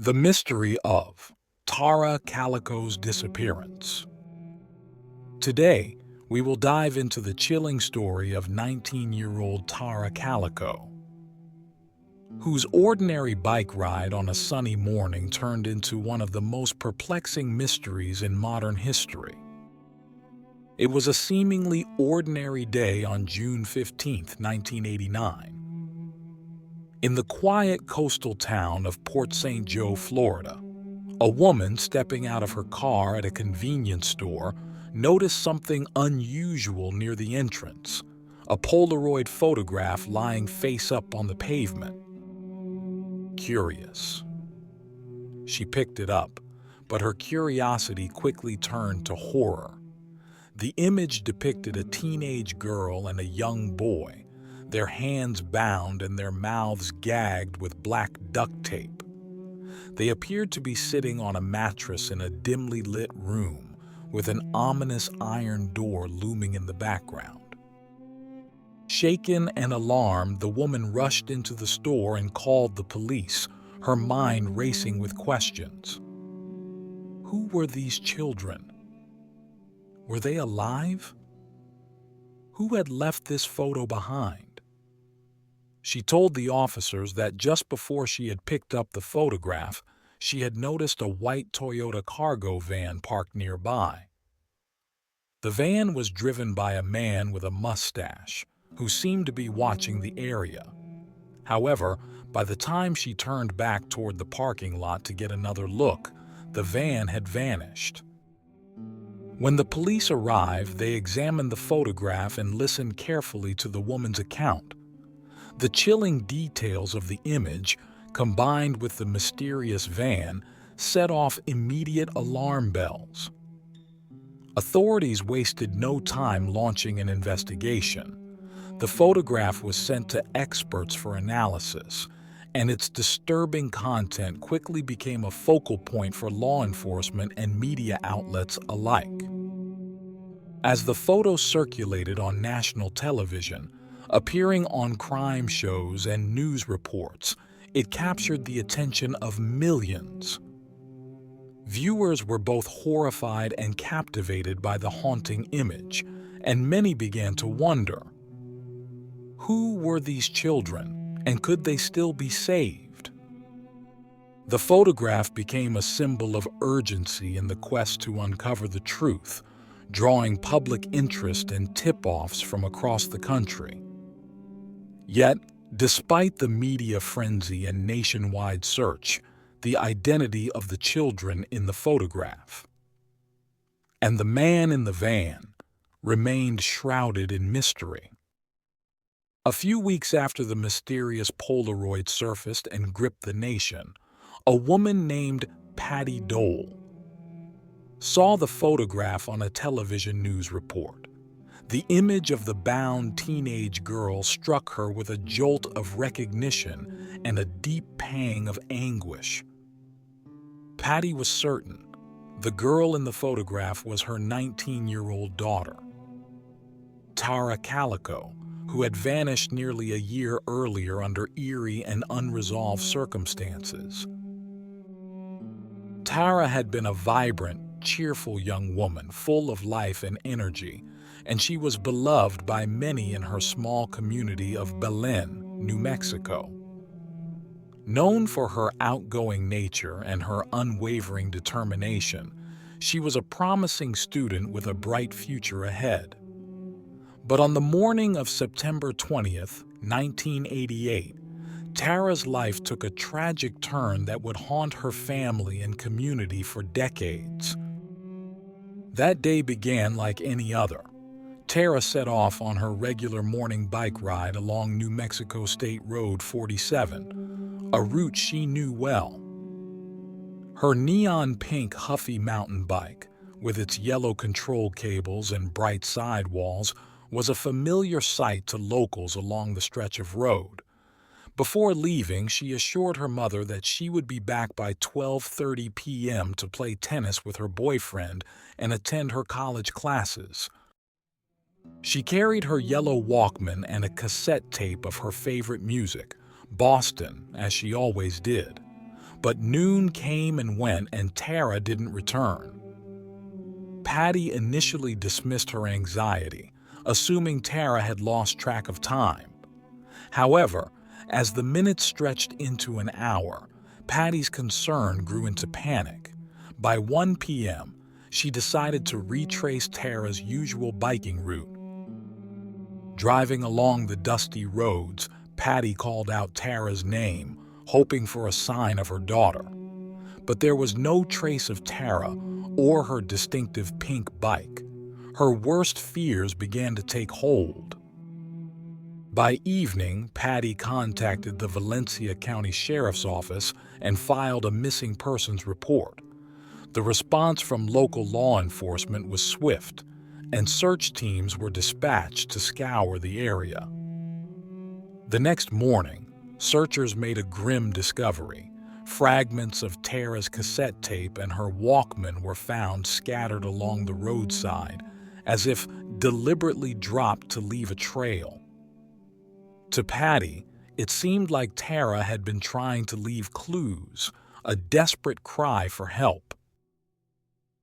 The mystery of Tara Calico's disappearance. Today, we will dive into the chilling story of 19-year-old Tara Calico, whose ordinary bike ride on a sunny morning turned into one of the most perplexing mysteries in modern history. It was a seemingly ordinary day on June 15, 1989. In the quiet coastal town of Port St. Joe, Florida, a woman stepping out of her car at a convenience store noticed something unusual near the entrance, a Polaroid photograph lying face up on the pavement. Curious. She picked it up, but her curiosity quickly turned to horror. The image depicted a teenage girl and a young boy, their hands bound and their mouths gagged with black duct tape. They appeared to be sitting on a mattress in a dimly lit room with an ominous iron door looming in the background. Shaken and alarmed, the woman rushed into the store and called the police, her mind racing with questions. Who were these children? Were they alive? Who had left this photo behind? She told the officers that just before she had picked up the photograph, she had noticed a white Toyota cargo van parked nearby. The van was driven by a man with a mustache, who seemed to be watching the area. However, by the time she turned back toward the parking lot to get another look, the van had vanished. When the police arrived, they examined the photograph and listened carefully to the woman's account. The chilling details of the image, combined with the mysterious van, set off immediate alarm bells. Authorities wasted no time launching an investigation. The photograph was sent to experts for analysis, and its disturbing content quickly became a focal point for law enforcement and media outlets alike. As the photo circulated on national television, appearing on crime shows and news reports, it captured the attention of millions. Viewers were both horrified and captivated by the haunting image, and many began to wonder, who were these children, and could they still be saved? The photograph became a symbol of urgency in the quest to uncover the truth, drawing public interest and tip-offs from across the country. Yet, despite the media frenzy and nationwide search, the identity of the children in the photograph and the man in the van remained shrouded in mystery. A few weeks after the mysterious Polaroid surfaced and gripped the nation, a woman named Patty Dole saw the photograph on a television news report. The image of the bound teenage girl struck her with a jolt of recognition and a deep pang of anguish. Patty was certain the girl in the photograph was her 19-year-old daughter, Tara Calico, who had vanished nearly a year earlier under eerie and unresolved circumstances. Tara had been a vibrant, cheerful young woman full of life and energy, and she was beloved by many in her small community of Belen, New Mexico. Known for her outgoing nature and her unwavering determination, she was a promising student with a bright future ahead. But on the morning of September 20th, 1988, Tara's life took a tragic turn that would haunt her family and community for decades. That day began like any other. Tara set off on her regular morning bike ride along New Mexico State Road 47, a route she knew well. Her neon pink Huffy mountain bike, with its yellow control cables and bright sidewalls, was a familiar sight to locals along the stretch of road. Before leaving, she assured her mother that she would be back by 12:30 p.m. to play tennis with her boyfriend and attend her college classes. She carried her yellow Walkman and a cassette tape of her favorite music, Boston, as she always did. But noon came and went and Tara didn't return. Patty initially dismissed her anxiety, assuming Tara had lost track of time. However, as the minutes stretched into an hour, Patty's concern grew into panic. By 1 p.m., she decided to retrace Tara's usual biking route. Driving along the dusty roads, Patty called out Tara's name, hoping for a sign of her daughter. But there was no trace of Tara or her distinctive pink bike. Her worst fears began to take hold. By evening, Patty contacted the Valencia County Sheriff's Office and filed a missing persons report. The response from local law enforcement was swift, and search teams were dispatched to scour the area. The next morning, searchers made a grim discovery. Fragments of Tara's cassette tape and her Walkman were found scattered along the roadside, as if deliberately dropped to leave a trail. To Patty, it seemed like Tara had been trying to leave clues, a desperate cry for help.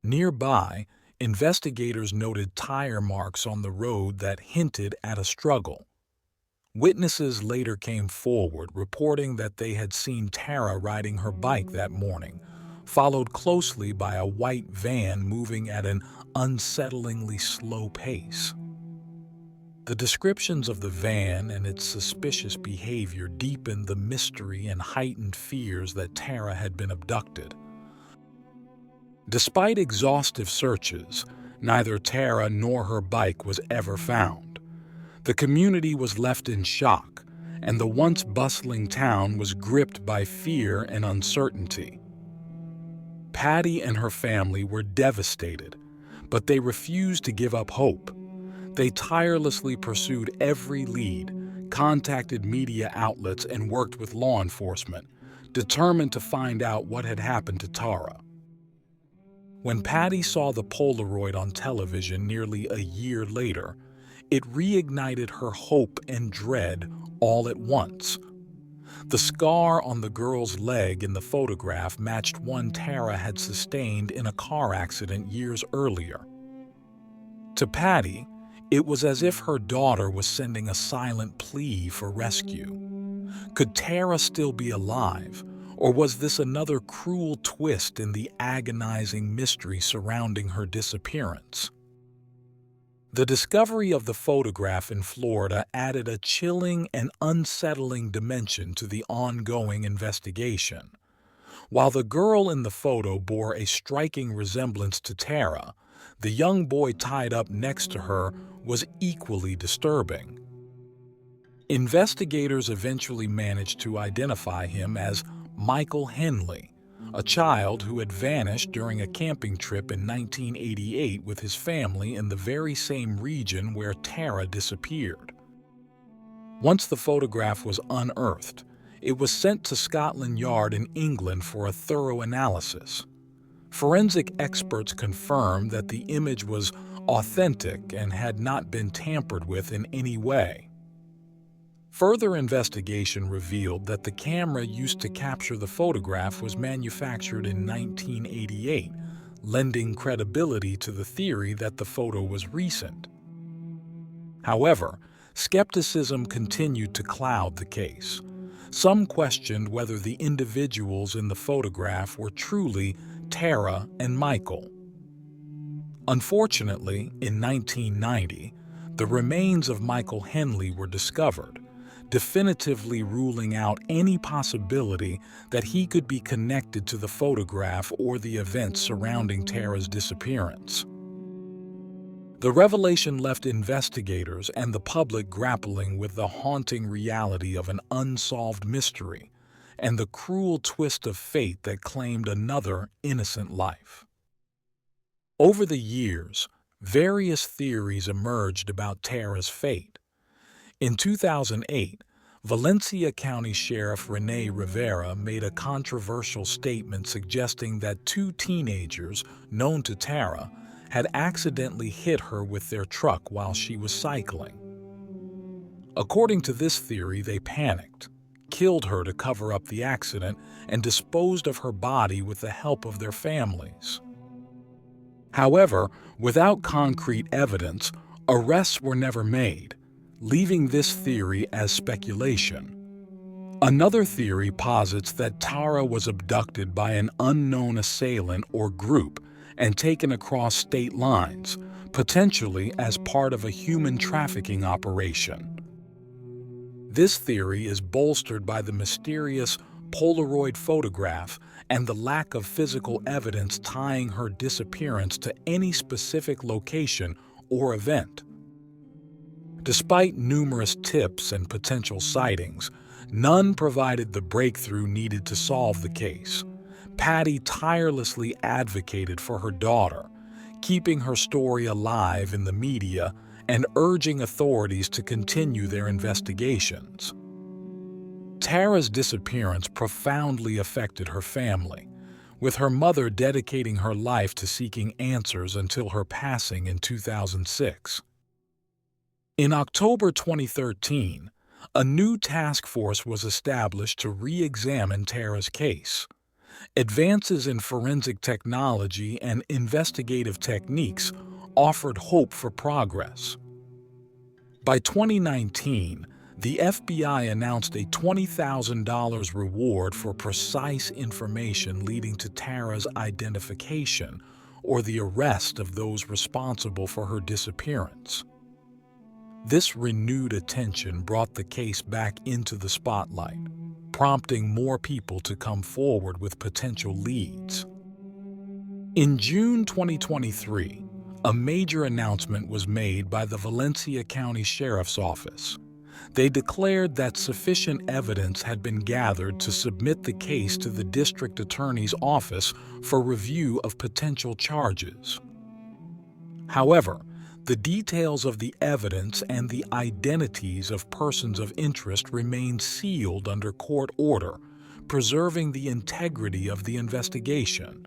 Nearby, investigators noted tire marks on the road that hinted at a struggle. Witnesses later came forward reporting that they had seen Tara riding her bike that morning, followed closely by a white van moving at an unsettlingly slow pace. The descriptions of the van and its suspicious behavior deepened the mystery and heightened fears that Tara had been abducted. Despite exhaustive searches, neither Tara nor her bike was ever found. The community was left in shock, and the once bustling town was gripped by fear and uncertainty. Patty and her family were devastated, but they refused to give up hope. They tirelessly pursued every lead, contacted media outlets, and worked with law enforcement, determined to find out what had happened to Tara. When Patty saw the Polaroid on television nearly a year later, it reignited her hope and dread all at once. The scar on the girl's leg in the photograph matched one Tara had sustained in a car accident years earlier. To Patty, it was as if her daughter was sending a silent plea for rescue. Could Tara still be alive, or was this another cruel twist in the agonizing mystery surrounding her disappearance? The discovery of the photograph in Florida added a chilling and unsettling dimension to the ongoing investigation. While the girl in the photo bore a striking resemblance to Tara, the young boy tied up next to her was equally disturbing. Investigators eventually managed to identify him as Michael Henley, a child who had vanished during a camping trip in 1988 with his family in the very same region where Tara disappeared. Once the photograph was unearthed, it was sent to Scotland Yard in England for a thorough analysis. Forensic experts confirmed that the image was authentic and had not been tampered with in any way. Further investigation revealed that the camera used to capture the photograph was manufactured in 1988, lending credibility to the theory that the photo was recent. However, skepticism continued to cloud the case. Some questioned whether the individuals in the photograph were truly Tara and Michael. Unfortunately, in 1990, the remains of Michael Henley were discovered, definitively ruling out any possibility that he could be connected to the photograph or the events surrounding Tara's disappearance. The revelation left investigators and the public grappling with the haunting reality of an unsolved mystery and the cruel twist of fate that claimed another innocent life. Over the years, various theories emerged about Tara's fate. In 2008, Valencia County Sheriff Renee Rivera made a controversial statement suggesting that two teenagers, known to Tara, had accidentally hit her with their truck while she was cycling. According to this theory, they panicked, killed her to cover up the accident, and disposed of her body with the help of their families. However, without concrete evidence, arrests were never made, leaving this theory as speculation. Another theory posits that Tara was abducted by an unknown assailant or group and taken across state lines, potentially as part of a human trafficking operation. This theory is bolstered by the mysterious Polaroid photograph and the lack of physical evidence tying her disappearance to any specific location or event. Despite numerous tips and potential sightings, none provided the breakthrough needed to solve the case. Patty tirelessly advocated for her daughter, keeping her story alive in the media and urging authorities to continue their investigations. Tara's disappearance profoundly affected her family, with her mother dedicating her life to seeking answers until her passing in 2006. In October 2013, a new task force was established to re-examine Tara's case. Advances in forensic technology and investigative techniques offered hope for progress. By 2019, the FBI announced a $20,000 reward for precise information leading to Tara's identification or the arrest of those responsible for her disappearance. This renewed attention brought the case back into the spotlight, prompting more people to come forward with potential leads. In June 2023, a major announcement was made by the Valencia County Sheriff's Office. They declared that sufficient evidence had been gathered to submit the case to the District Attorney's Office for review of potential charges. However, the details of the evidence and the identities of persons of interest remained sealed under court order, preserving the integrity of the investigation.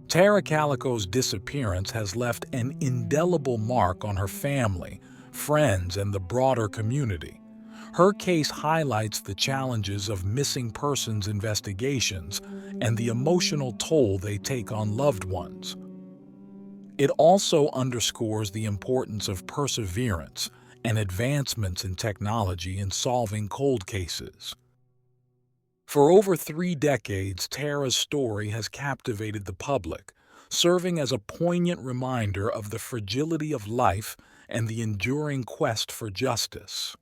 Tara Calico's disappearance has left an indelible mark on her family, friends, and the broader community. Her case highlights the challenges of missing persons investigations and the emotional toll they take on loved ones. It also underscores the importance of perseverance and advancements in technology in solving cold cases. For over 3 decades, Tara's story has captivated the public, serving as a poignant reminder of the fragility of life and the enduring quest for justice.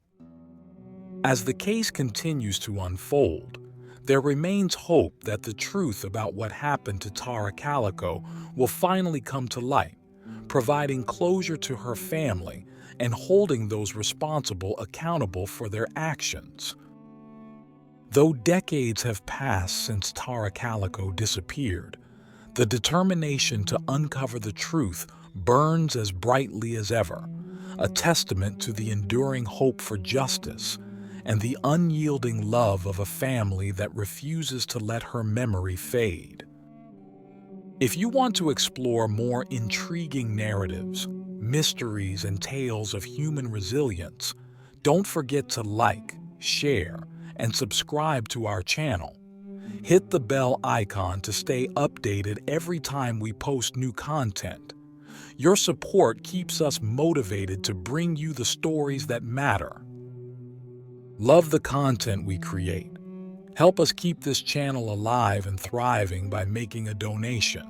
As the case continues to unfold, there remains hope that the truth about what happened to Tara Calico will finally come to light, providing closure to her family and holding those responsible accountable for their actions. Though decades have passed since Tara Calico disappeared, the determination to uncover the truth burns as brightly as ever, a testament to the enduring hope for justice and the unyielding love of a family that refuses to let her memory fade. If you want to explore more intriguing narratives, mysteries, and tales of human resilience, don't forget to like, share, and subscribe to our channel. Hit the bell icon to stay updated every time we post new content. Your support keeps us motivated to bring you the stories that matter. Love the content we create. Help us keep this channel alive and thriving by making a donation.